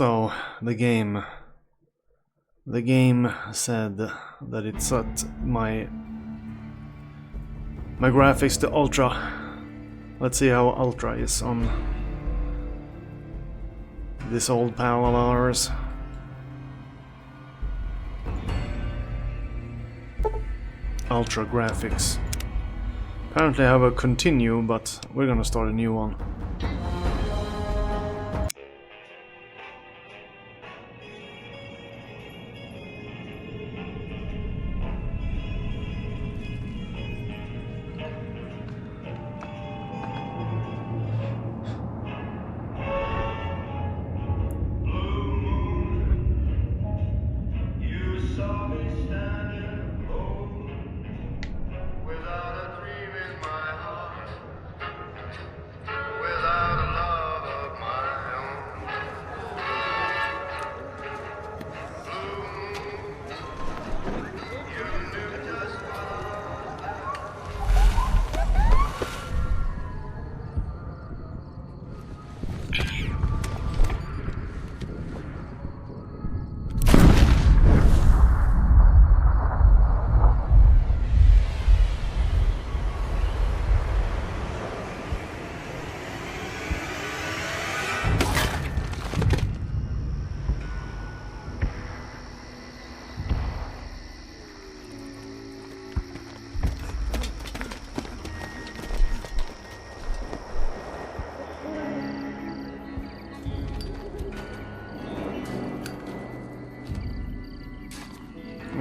So, the game said that it set my graphics to ultra. Let's see how ultra is on this old pal of ours. Ultra graphics. Apparently I have a continue, but we're gonna start a new one.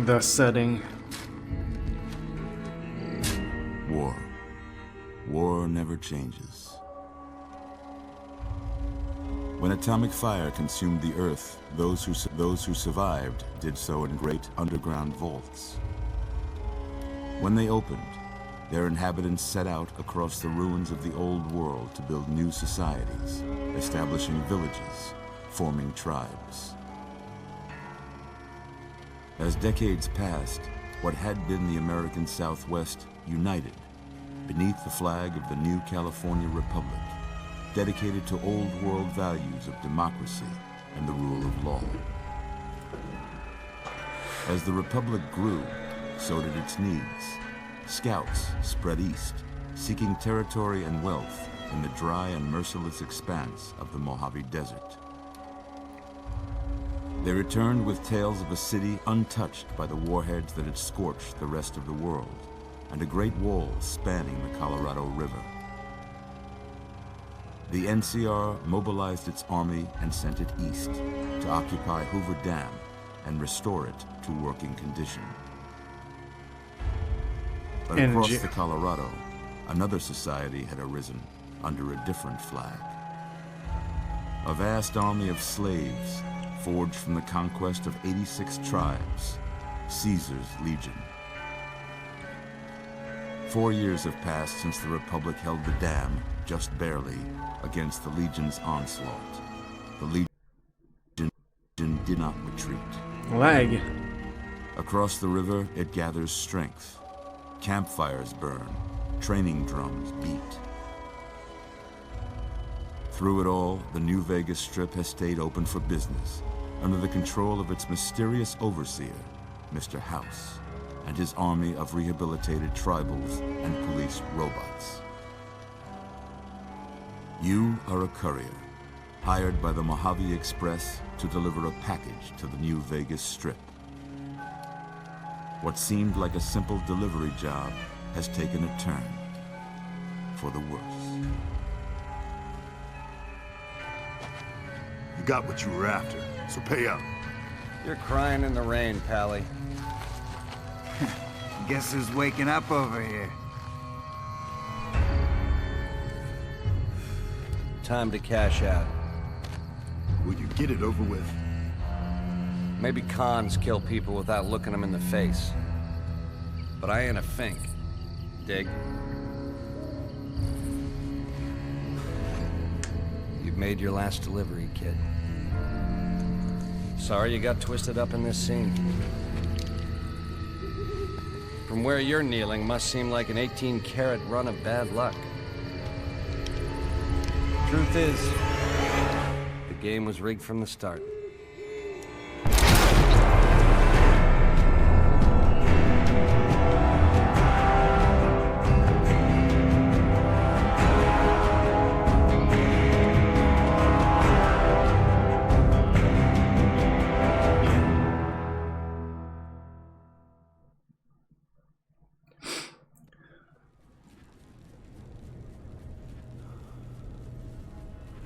The setting. War. War never changes. When atomic fire consumed the earth, those who survived did so in great underground vaults. When they opened, their inhabitants set out across the ruins of the old world to build new societies, establishing villages, forming tribes. As decades passed, what had been the American Southwest united beneath the flag of the new California Republic, dedicated to old world values of democracy and the rule of law. As the Republic grew, so did its needs. Scouts spread east, seeking territory and wealth in the dry and merciless expanse of the Mojave Desert. They returned with tales of a city untouched by the warheads that had scorched the rest of the world, and a great wall spanning the Colorado River. The NCR mobilized its army and sent it east to occupy Hoover Dam and restore it to working condition. But across the Colorado, another society had arisen under a different flag. A vast army of slaves forged from the conquest of 86 tribes, Caesar's Legion. 4 years have passed since the Republic held the dam, just barely, against the Legion's onslaught. The Legion did not retreat. Lag. Across the river, it gathers strength. Campfires burn, training drums beat. Through it all, the New Vegas Strip has stayed open for business, under the control of its mysterious overseer, Mr. House, and his army of rehabilitated tribals and police robots. You are a courier, hired by the Mojave Express to deliver a package to the New Vegas Strip. What seemed like a simple delivery job has taken a turn for the worse. You got what you were after, so pay up. You're crying in the rain, Pally. Guess who's waking up over here? Time to cash out. Will you get it over with? Maybe cons kill people without looking them in the face. But I ain't a fink. Dig? You've made your last delivery, kid. Sorry you got twisted up in this scene. From where you're kneeling must seem like an 18-carat run of bad luck. Truth is, the game was rigged from the start.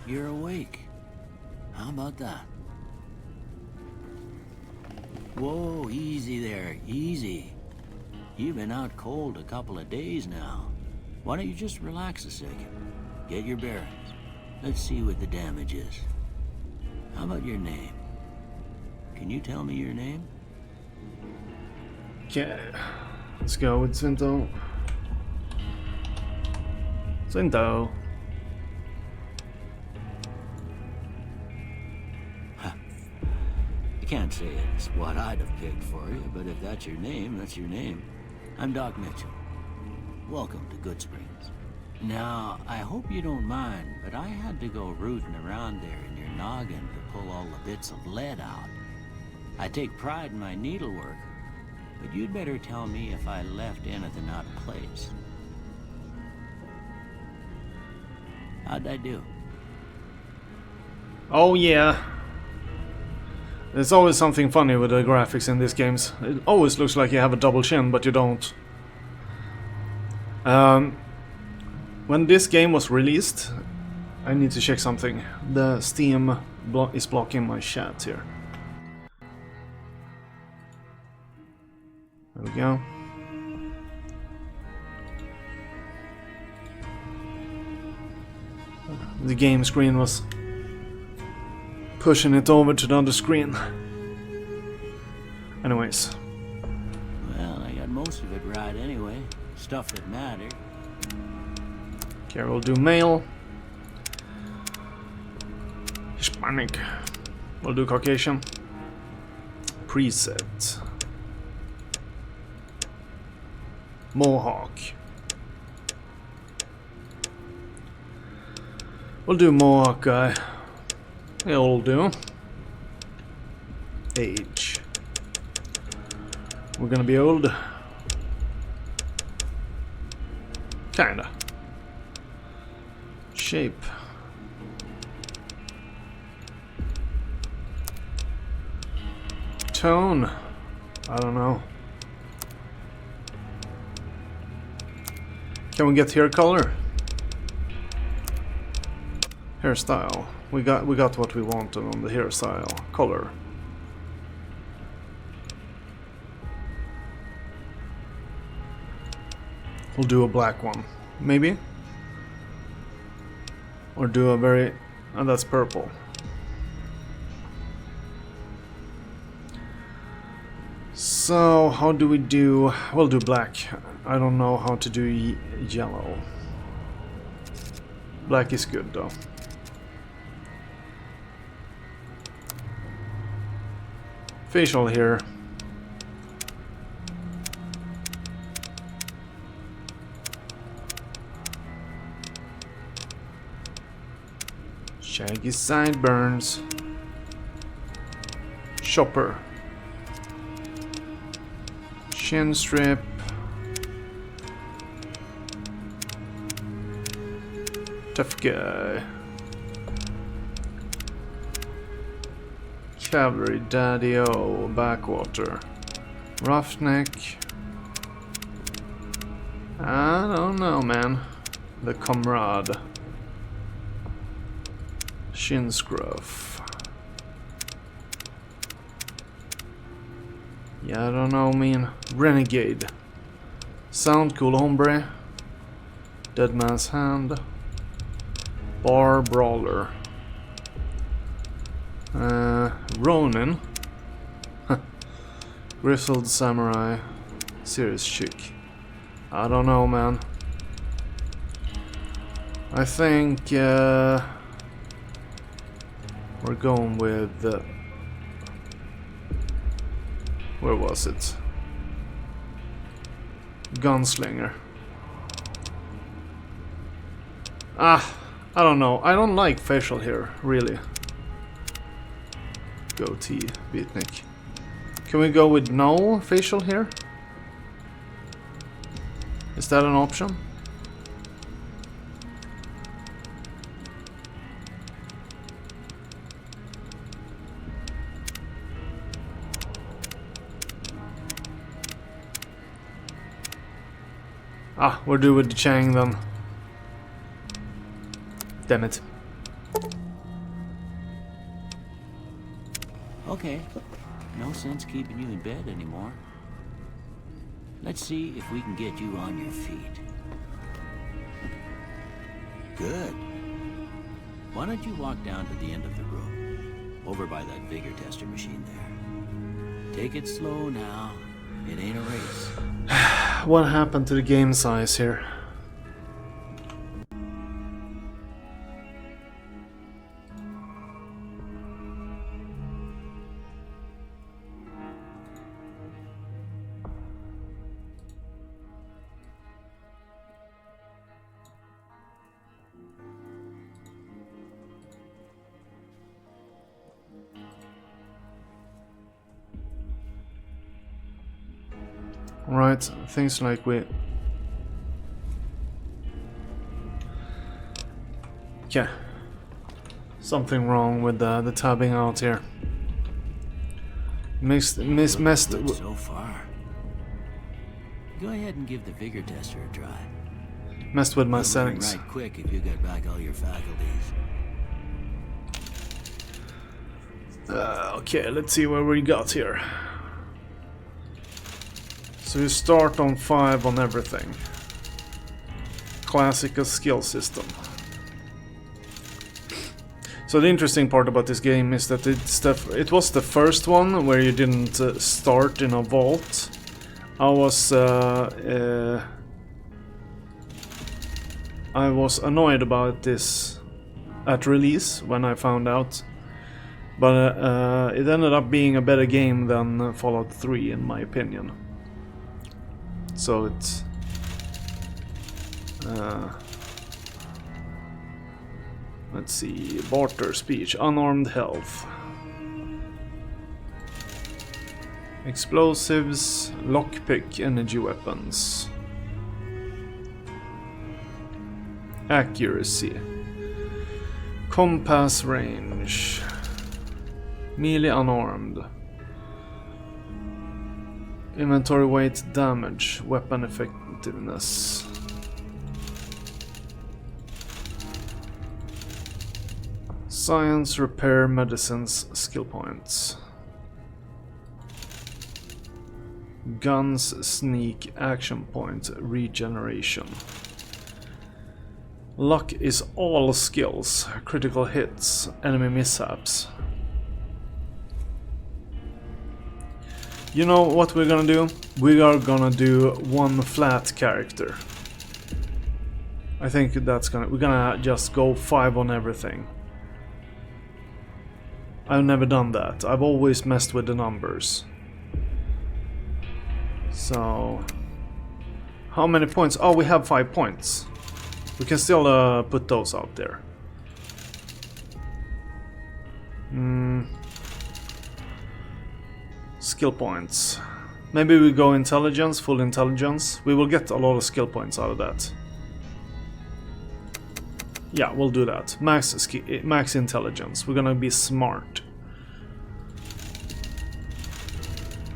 You're awake. How about that? Whoa, easy there, easy. You've been out cold a couple of days now. Why don't you just relax a second? Get your bearings. Let's see what the damage is. How about your name? Can you tell me your name? Okay. Let's go with Svinto. Svinto. I can't say it's what I'd have picked for you, but if that's your name, that's your name. I'm Doc Mitchell. Welcome to Good Springs. Now, I hope you don't mind, but I had to go rooting around there in your noggin to pull all the bits of lead out. I take pride in my needlework, but you'd better tell me if I left anything out of place. How'd I do? Oh yeah. There's always something funny with the graphics in these games. It always looks like you have a double chin, but you don't. When this game was released, I need to check something. The Steam is blocking my chat here. There we go. The game screen was pushing it over to the other screen. Anyways. Well, I got most of it right anyway. Stuff that mattered. Okay, we'll do male. Hispanic. We'll do Caucasian. Preset. Mohawk. We'll do Mohawk guy. It'll do. Age. We're gonna be old. Kinda. Shape. Tone. I don't know. Can we get hair color? Hairstyle. We got what we wanted on the hairstyle. Color. We'll do a black one. Maybe? Or do a very... Oh, that's purple. So, how do we do... We'll do black. I don't know how to do yellow. Black is good though. Facial here. Shaggy sideburns. Chopper. Chin strip. Tough guy. Cavalry Daddy-O. Backwater. Roughneck. I don't know, man. The Comrade. Shin scruff. Yeah, I don't know, mean. Renegade. Sound cool, hombre. Dead Man's Hand. Bar Brawler. Ronin. Grizzled Samurai. Serious chick. I don't know, man. I think we're going with where was it? Gunslinger. Ah, I don't know. I don't like facial hair, really. goatee, beatnik. Can we go with no facial here? Is that an option? Ah, we're due with the Chang then. Damn it. Okay. No sense keeping you in bed anymore. Let's see if we can get you on your feet. Good. Why don't you walk down to the end of the room? Over by that vigor tester machine there. Take it slow now. It ain't a race. What happened to the game size here? Right, things like we... Yeah. Something wrong with the tabbing out here. Messed Good so far. Go ahead and give the vigor tester a try. messed with my You'll learn settings. right quick if you get back all your faculties. Okay, let's see where we got here. So you start on 5 on everything. Classical skill system. So the interesting part about this game is that it was the first one where you didn't start in a vault. I was annoyed about this at release when I found out. But it ended up being a better game than Fallout 3 in my opinion. So it's... let's see, barter speech, unarmed health. Explosives, lockpick, energy weapons. Accuracy. Compass range. Melee unarmed. Inventory weight damage, weapon effectiveness. Science, repair, medicines, skill points. Guns, sneak, action point, regeneration. Luck is all skills, critical hits, enemy mishaps. You know what we're gonna do? We are gonna do one flat character. I think we're gonna just go 5 on everything. I've never done that. I've always messed with the numbers. So... how many points? Oh, we have 5 points. We can still put those out there. Skill points. Maybe we go intelligence, full intelligence. We will get a lot of skill points out of that. Yeah, we'll do that. Max intelligence. We're gonna be smart.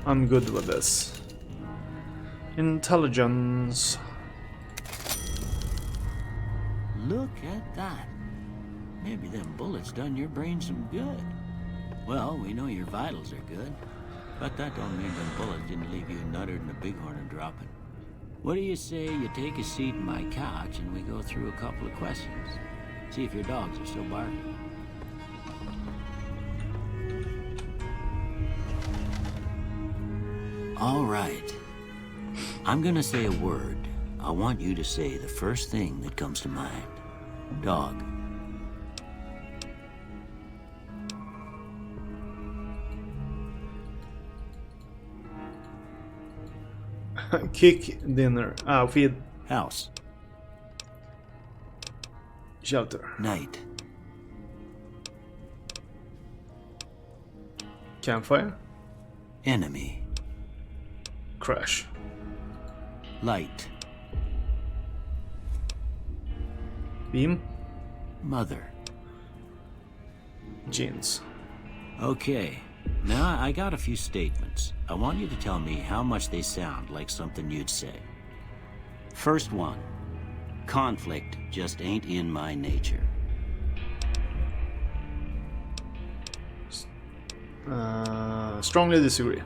I'm good with this. Intelligence. Look at that. Maybe them bullets done your brain some good. Well, we know your vitals are good. But that don't mean them bullets didn't leave you nuttered and a bighorn a dropping. What do you say you take a seat in my couch and we go through a couple of questions? See if your dogs are still barking. All right. I'm gonna say a word. I want you to say the first thing that comes to mind. Dog. Kick, dinner. Feed. House. Shelter. Night. Campfire. Enemy. Crash. Light. Beam. Mother. Jeans. Okay. Now I got a few statements. I want you to tell me how much they sound like something you'd say. First one. Conflict just ain't in my nature. Strongly disagree.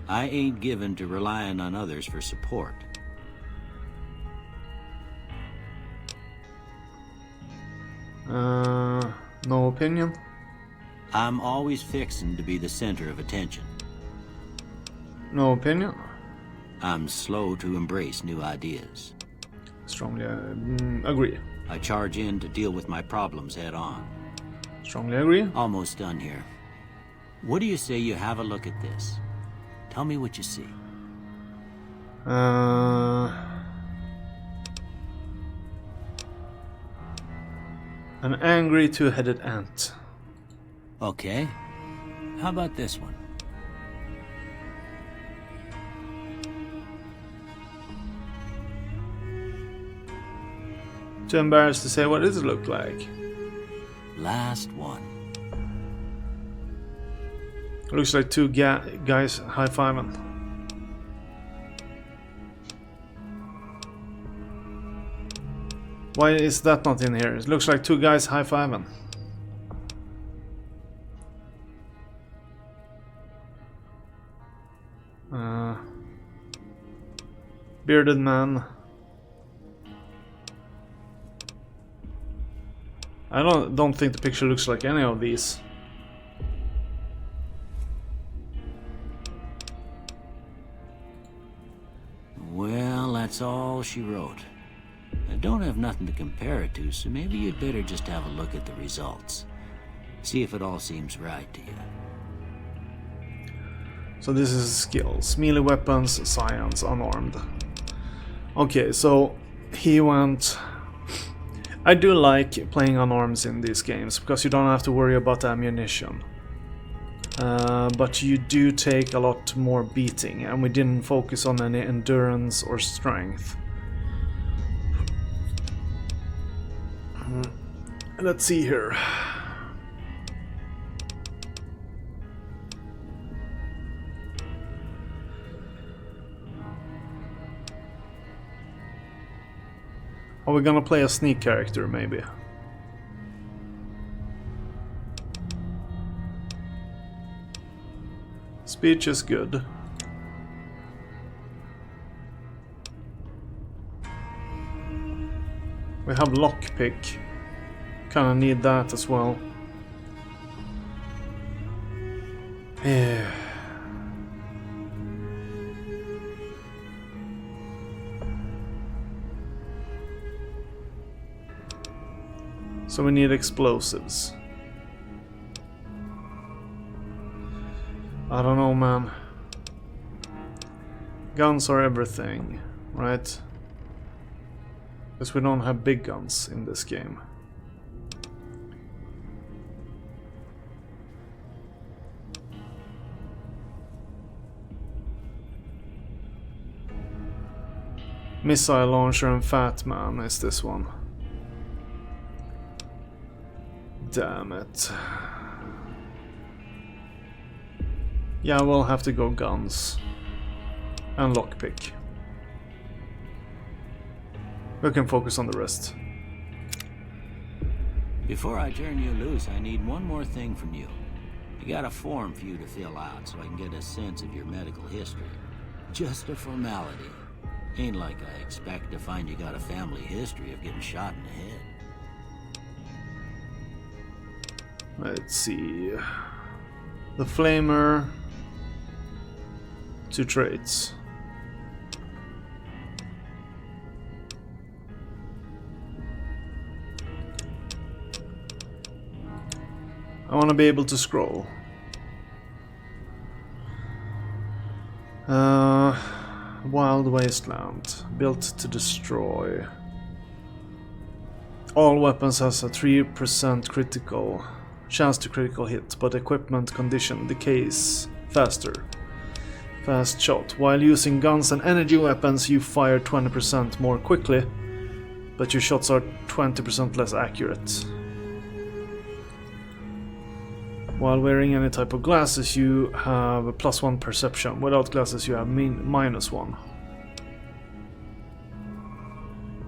I ain't given to relying on others for support. No opinion. I'm always fixin' to be the center of attention. No opinion. I'm slow to embrace new ideas. Strongly agree. I charge in to deal with my problems head on. Strongly agree. Almost done here. What do you say you have a look at this? Tell me what you see. An angry two-headed ant. Okay. How about this one? Too embarrassed to say what does it look like. Last one. Looks like two guys high-fiving. Why is that not in here? It looks like two guys high-fiving. Bearded man. I don't think the picture looks like any of these. Well, that's all she wrote. I don't have nothing to compare it to, so maybe you'd better just have a look at the results. See if it all seems right to you. So this is skills. Melee weapons, science, unarmed. Okay, so he went... I do like playing unarmed in these games, because you don't have to worry about ammunition. But you do take a lot more beating, and we didn't focus on any endurance or strength. Let's see here. Are we gonna play a sneak character, maybe? Speech is good. We have lockpick. Kinda need that as well. Yeah. So we need explosives. I don't know, man. Guns are everything, right? Because we don't have big guns in this game. Missile launcher and Fat Man is this one. Damn it. Yeah, we'll have to go guns. And lockpick. We can focus on the rest. Before I turn you loose, I need one more thing from you. I got a form for you to fill out so I can get a sense of your medical history. Just a formality. Ain't like I expect to find you got a family history of getting shot in the head. Let's see. The Flamer. 2 traits. I want to be able to scroll. Wild Wasteland. Built to destroy. All weapons has a 3% critical. chance to critical hit, but equipment condition decays faster. Fast shot. While using guns and energy weapons, you fire 20% more quickly, but your shots are 20% less accurate. While wearing any type of glasses, you have a +1 perception. Without glasses, you have -1.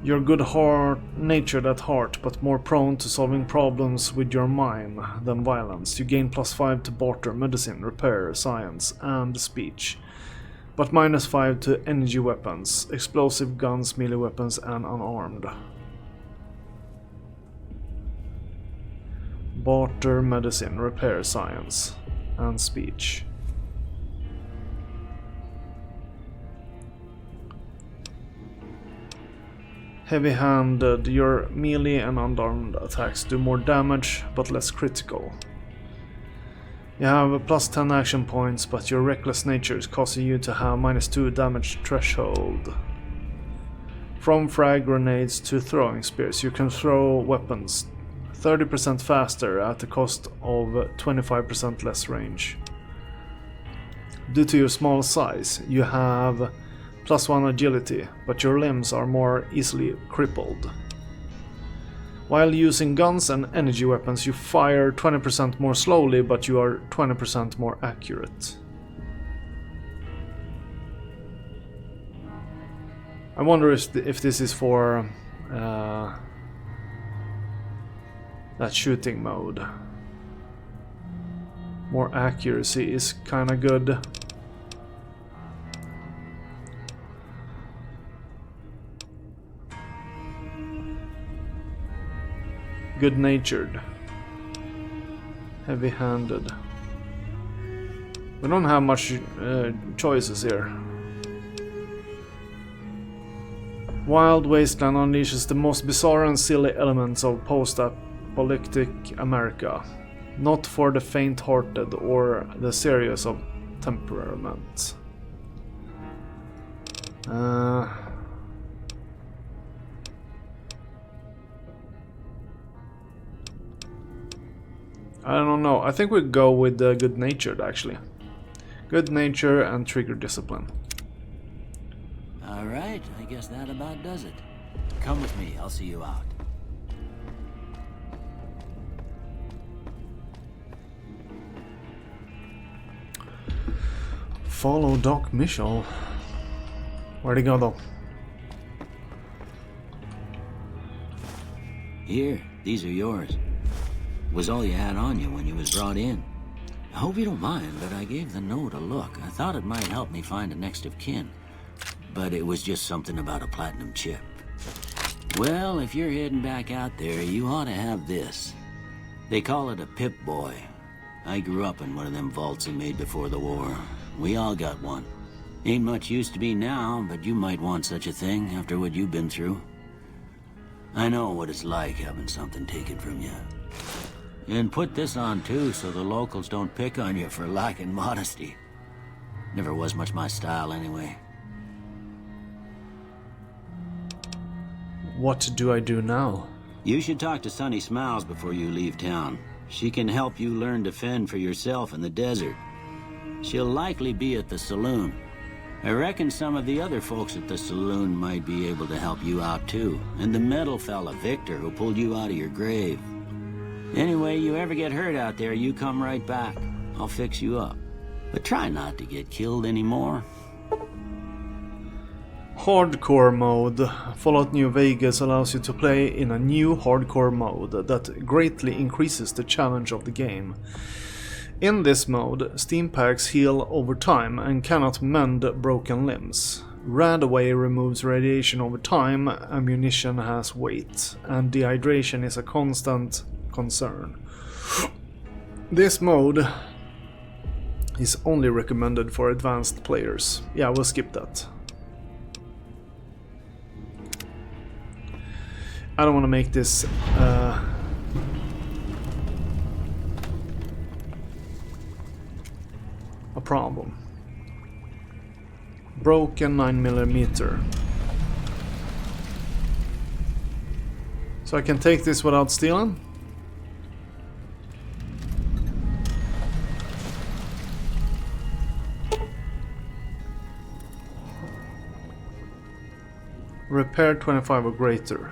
You're good-natured at heart, but more prone to solving problems with your mind than violence. You gain +5 to barter, medicine, repair, science, and speech, but -5 to energy weapons, explosive guns, melee weapons, and unarmed. Barter, medicine, repair, science, and speech. Heavy-handed, your melee and unarmed attacks do more damage, but less critical. You have a +10 action points, but your reckless nature is causing you to have -2 damage threshold. From frag grenades to throwing spears, you can throw weapons 30% faster at the cost of 25% less range. Due to your small size, you have +1 agility, but your limbs are more easily crippled. While using guns and energy weapons, you fire 20% more slowly, but you are 20% more accurate. I wonder if this is for that shooting mode. More accuracy is kinda good. Good-natured. Heavy-handed. We don't have much choices here. Wild Wasteland unleashes the most bizarre and silly elements of post-apocalyptic America. Not for the faint-hearted or the serious of temperament. I don't know. I think we'd go with the good-natured, actually. Good nature and trigger discipline. Alright, I guess that about does it. Come with me, I'll see you out. Follow Doc Mitchell. Where'd he go, though? Here, these are yours. Was all you had on you when you was brought in. I hope you don't mind, but I gave the note a look. I thought it might help me find a next of kin. But it was just something about a platinum chip. Well, if you're heading back out there, you ought to have this. They call it a Pip-Boy. I grew up in one of them vaults they made before the war. We all got one. Ain't much use to be now, but you might want such a thing after what you've been through. I know what it's like having something taken from you. And put this on too, so the locals don't pick on you for lacking modesty. Never was much my style anyway. What do I do now? You should talk to Sunny Smiles before you leave town. She can help you learn to fend for yourself in the desert. She'll likely be at the saloon. I reckon some of the other folks at the saloon might be able to help you out too. And the metal fella, Victor, who pulled you out of your grave. Anyway, you ever get hurt out there, you come right back. I'll fix you up. But try not to get killed anymore. Hardcore mode. Fallout New Vegas allows you to play in a new hardcore mode that greatly increases the challenge of the game. In this mode, Steam packs heal over time and cannot mend broken limbs. Radaway removes radiation over time, ammunition has weight, and dehydration is a constant concern. This mode is only recommended for advanced players. Yeah, we'll skip that. I don't want to make this a problem. Broken 9mm. So I can take this without stealing? Repair 25 or greater.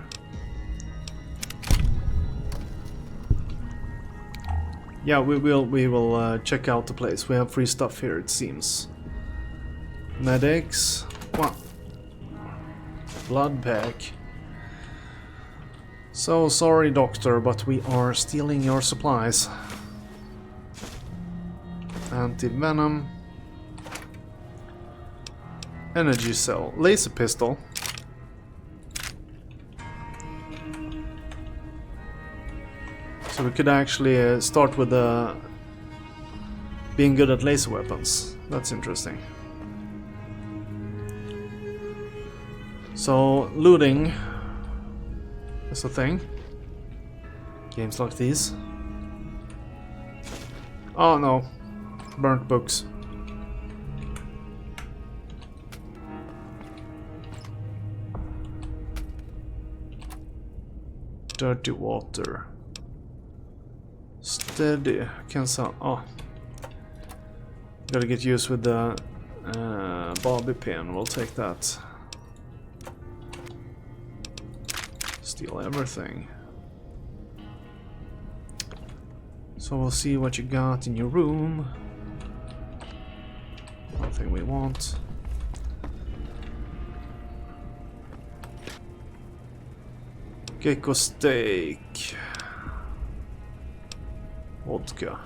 Yeah, we will check out the place. We have free stuff here, it seems. Medics. What? Blood pack. So sorry, doctor, but we are stealing your supplies. Anti-venom. Energy cell. Laser pistol. So we could actually start with being good at laser weapons. That's interesting. So looting is a thing. Games like these. Oh no, burnt books. Dirty water. Steady. Can sound. Oh, gotta get used with the bobby pin. We'll take that. Steal everything. So we'll see what you got in your room. Nothing we want. Gecko steak. Vodka.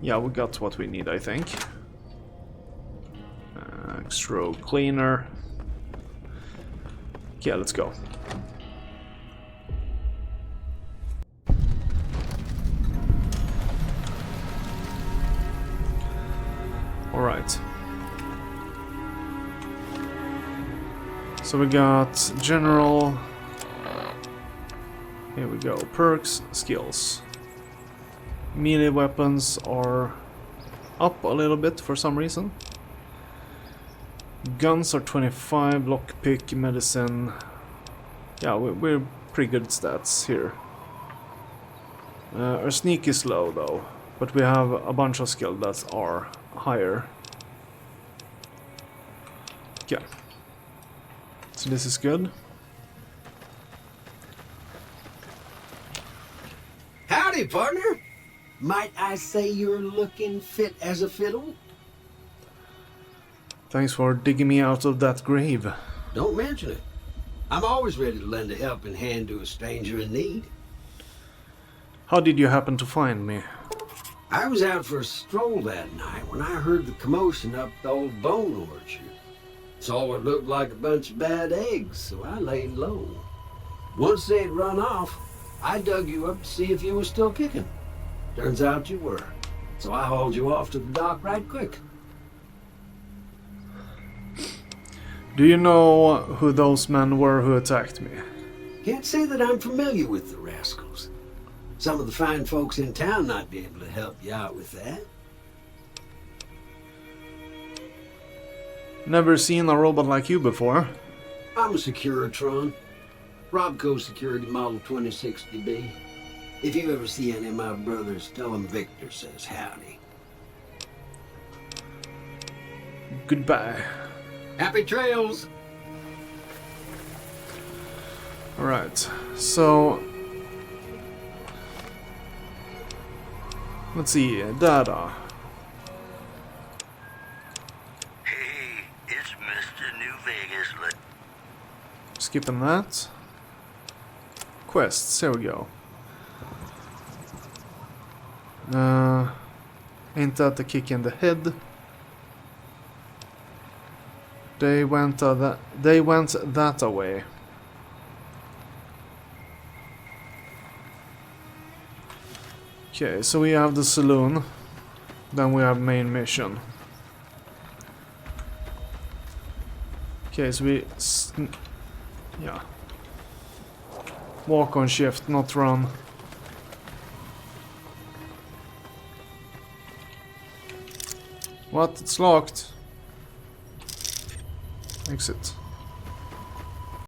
Yeah, we got what we need, I think. Extra cleaner. Yeah, let's go. All right. So we got general. Here we go. Perks, skills. Melee weapons are up a little bit for some reason. Guns are 25, lockpick, medicine. Yeah, we're pretty good stats here. Our sneak is low though, but we have a bunch of skills that are higher. Yeah. So this is good. Howdy, partner. Might I say you're looking fit as a fiddle? Thanks for digging me out of that grave. Don't mention it. I'm always ready to lend a helping hand to a stranger in need. How did you happen to find me? I was out for a stroll that night when I heard the commotion up the old bone orchard. Saw what looked like a bunch of bad eggs, so I laid low. Once they'd run off, I dug you up to see if you were still kicking. Turns out you were, so I hauled you off to the dock right quick. Do you know who those men were who attacked me? Can't say that I'm familiar with the rascals. Some of the fine folks in town might be able to help you out with that. Never seen a robot like you before. I'm a Securitron. Robco Security Model 2060B. If you ever see any of my brothers, tell them Victor says howdy. Goodbye. Happy trails! Alright, so... let's see, data. Hey, it's Mr. New Vegas. Skipping that. Quests, here we go. Ain't that a kick in the head? They went that away. Okay, so we have the saloon. Then we have main mission. Okay, so we... yeah. Walk on shift, not run. What? It's locked. Exit.